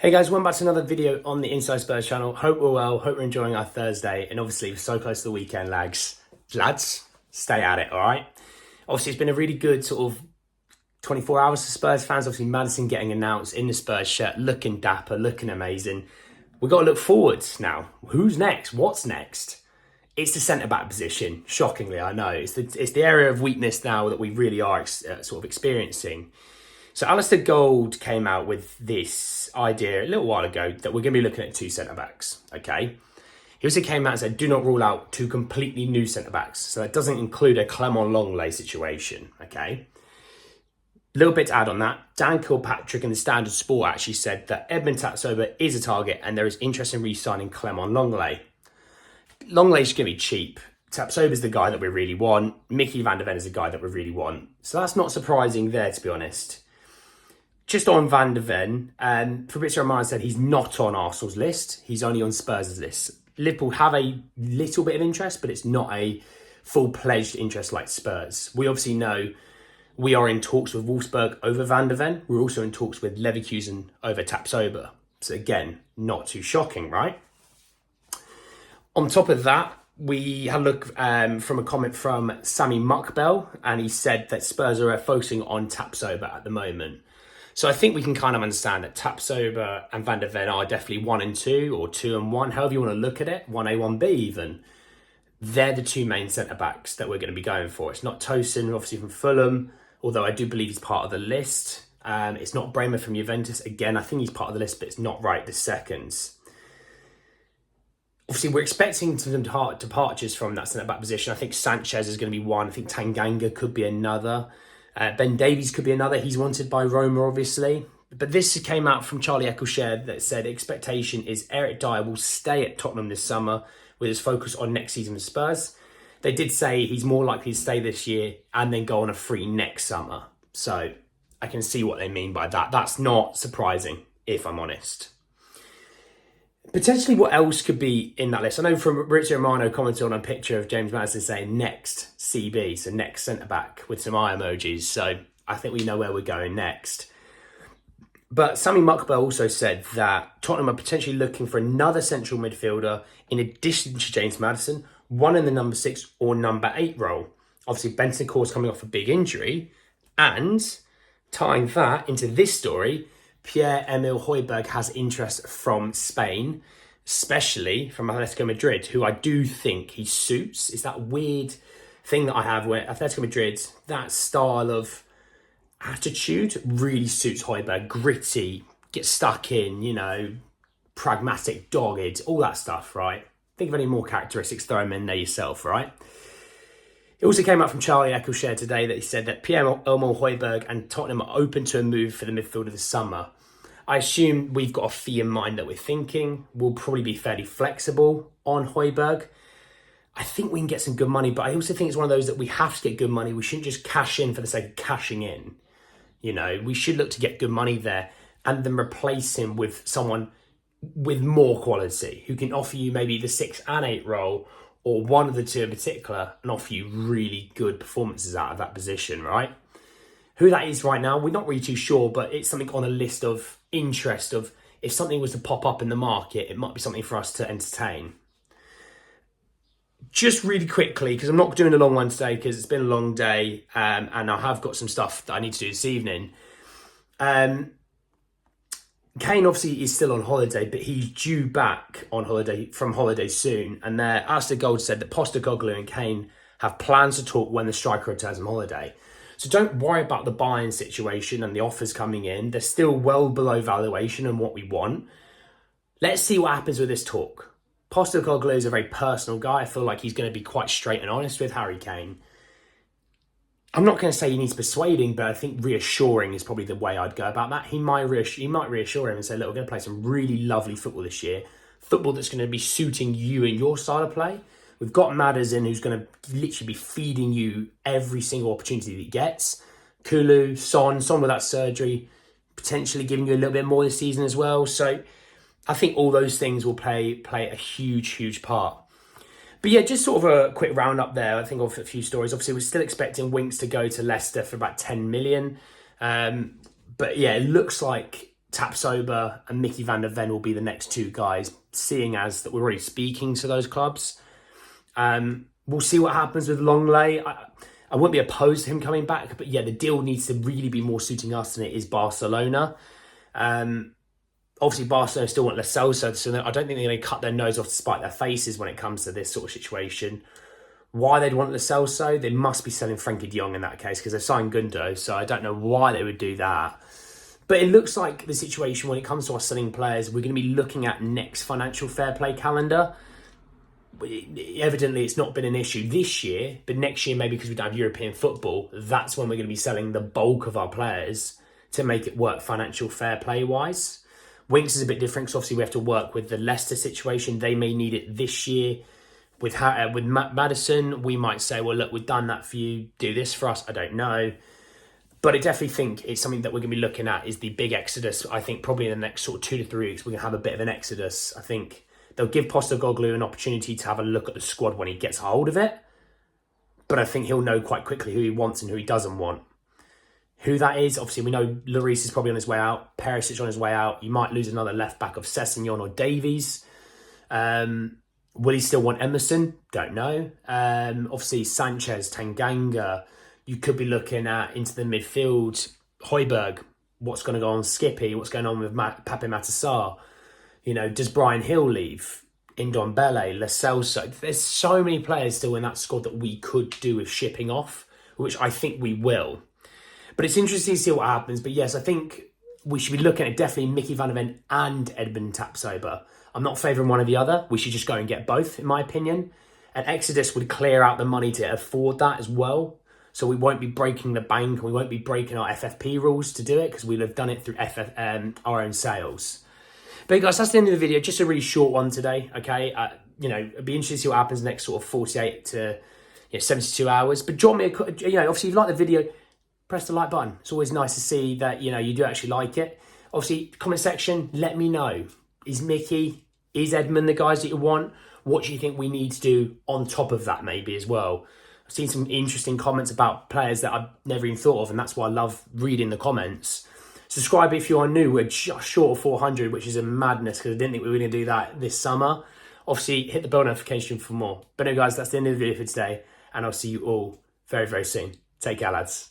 Hey guys, welcome back to another video on the Inside Spurs channel. Hope we're well, hope we're enjoying our Thursday, and obviously we're so close to the weekend, lads, stay at it, all right? Obviously, it's been a really good sort of 24 hours for Spurs fans. Obviously, Maddison getting announced in the Spurs shirt, looking dapper, looking amazing. We've got to look forwards now. Who's next? What's next? It's the centre-back position, shockingly, I know. It's the area of weakness now that we really are sort of experiencing. So Alistair Gold came out with this idea a little while ago that we're going to be looking at two centre-backs, okay? He also came out and said, do not rule out two completely new centre-backs. So that doesn't include a Clement Longley situation, okay? A little bit to add on that. Dan Kilpatrick in the Standard Sport actually said that Edmund Tapsoba is a target and there is interest in re-signing Clement Longley. Longley's going to be cheap. Tapsoba's the guy that we really want. Mickey van der Ven is the guy that we really want. So that's not surprising there, to be honest. Just on Van der Ven, Fabrizio Romano said he's not on Arsenal's list. He's only on Spurs' list. Liverpool have a little bit of interest, but it's not a full-pledged interest like Spurs. We obviously know we are in talks with Wolfsburg over Van der Ven. We're also in talks with Leverkusen over Tapsoba. So again, not too shocking, right? On top of that, we had a look from a comment from Sammy Muckbell, and he said that Spurs are focusing on Tapsoba at the moment. So I think we can kind of understand that Tapsoba and Van der Ven are definitely 1 and 2 or 2 and 1, however you want to look at it, 1A, 1B even. They're the two main centre-backs that we're going to be going for. It's not Tosin, obviously from Fulham, although I do believe he's part of the list. It's not Bremer from Juventus. Again, I think he's part of the list, but it's not right this second. Obviously, we're expecting some departures from that centre-back position. I think Sanchez is going to be one. I think Tanganga could be another. Ben Davies could be another. He's wanted by Roma, obviously. But this came out from Charlie Eccleshare that said expectation is Eric Dyer will stay at Tottenham this summer with his focus on next season with Spurs. They did say he's more likely to stay this year and then go on a free next summer. So I can see what they mean by that. That's not surprising, if I'm honest. Potentially what else could be in that list? I know from Fabrizio Romano commented on a picture of James Maddison saying next CB, so next centre-back with some eye emojis. So I think we know where we're going next. But Sammy Muckbell also said that Tottenham are potentially looking for another central midfielder in addition to James Maddison, one in the number 6 or number 8 role. Obviously, Bentancur is coming off a big injury. And tying that into this story, Pierre-Emile Højbjerg has interest from Spain, especially from Atletico Madrid, who I do think he suits. It's that weird thing that I have where Atletico Madrid, that style of attitude really suits Højbjerg. Gritty, get stuck in, pragmatic, dogged, all that stuff, right? Think of any more characteristics, throw them in there yourself, right? It also came out from Charlie Eccleshare today that he said that Pierre-Emile Højbjerg and Tottenham are open to a move for the midfielder this summer. I assume we've got a fee in mind that we're thinking. We'll probably be fairly flexible on Højbjerg. I think we can get some good money, but I also think it's one of those that we have to get good money. We shouldn't just cash in for the sake of cashing in. We should look to get good money there and then replace him with someone with more quality who can offer you maybe the 6 and 8 role or one of the two in particular and offer you really good performances out of that position, right? Who that is right now, we're not really too sure, but it's something on a list of interest of if something was to pop up in the market, it might be something for us to entertain. Just really quickly, because I'm not doing a long one today because it's been a long day and I have got some stuff that I need to do this evening. Kane obviously is still on holiday, but he's due back on holiday from holiday soon. And Alistair Gold said that Postecoglou and Kane have plans to talk when the striker returns from holiday. So don't worry about the buying situation and the offers coming in. They're still well below valuation and what we want. Let's see what happens with this talk. Postecoglou is a very personal guy. I feel like he's going to be quite straight and honest with Harry Kane. I'm not going to say he needs persuading, but I think reassuring is probably the way I'd go about that. He might reassure him and say, look, we're going to play some really lovely football this year. Football that's going to be suiting you and your style of play. We've got Maddison who's going to literally be feeding you every single opportunity that he gets. Kulu, Son without surgery, potentially giving you a little bit more this season as well. So I think all those things will play a huge part. But yeah, just sort of a quick roundup there, I think, of a few stories. Obviously, we're still expecting Winks to go to Leicester for about 10 million. But yeah, it looks like Tapsoba and Mickey van der Ven will be the next two guys, seeing as that we're already speaking to those clubs. We'll see what happens with Longley. I wouldn't be opposed to him coming back, but yeah, the deal needs to really be more suiting us than it is Barcelona. Obviously, Barcelona still want Lo Celso, so I don't think they're going to cut their nose off to spite their faces when it comes to this sort of situation. Why they'd want Lo Celso? They must be selling Frankie de Jong in that case because they've signed Gundo, so I don't know why they would do that. But it looks like the situation when it comes to us selling players, we're going to be looking at next financial fair play calendar. Evidently, it's not been an issue this year, but next year, maybe because we don't have European football, that's when we're going to be selling the bulk of our players to make it work financial fair play wise. Winks is a bit different because obviously we have to work with the Leicester situation. They may need it this year. With Maddison, we might say, well, look, we've done that for you. Do this for us. I don't know. But I definitely think it's something that we're going to be looking at is the big exodus. I think probably in the next sort of 2 to 3 weeks, we're going to have a bit of an exodus. I think they'll give Postecoglou an opportunity to have a look at the squad when he gets a hold of it. But I think he'll know quite quickly who he wants and who he doesn't want. Who that is, obviously, we know Lloris is probably on his way out. Perisic on his way out. You might lose another left-back of Sessegnon or Davies. Will he still want Emerson? Don't know. Obviously, Sanchez, Tanganga. You could be looking at into the midfield. Højbjerg. What's going to go on Skippy? What's going on with Pape Matar? You know, does Brian Hill leave? Ndombele, Lo Celso. There's so many players still in that squad that we could do with shipping off, which I think we will. But it's interesting to see what happens. But yes, I think we should be looking at definitely Mickey van der Ven and Edmund Tapsoba. I'm not favouring one or the other. We should just go and get both, in my opinion. And Exodus would clear out the money to afford that as well. So we won't be breaking the bank and we won't be breaking our FFP rules to do it because we'll have done it through our own sales. But guys, that's the end of the video. Just a really short one today, okay? You know, it'd be interesting to see what happens next sort of 48 to 72 hours. But drop me a, obviously if you like the video, press the like button. It's always nice to see that, you do actually like it. Obviously, comment section, let me know. Is Mickey, is Edmund the guys that you want? What do you think we need to do on top of that maybe as well? I've seen some interesting comments about players that I've never even thought of, and that's why I love reading the comments. Subscribe if you are new. We're just short of 400, which is a madness because I didn't think we were going to do that this summer. Obviously, hit the bell notification for more. But no, guys, that's the end of the video for today, and I'll see you all very, very soon. Take care, lads.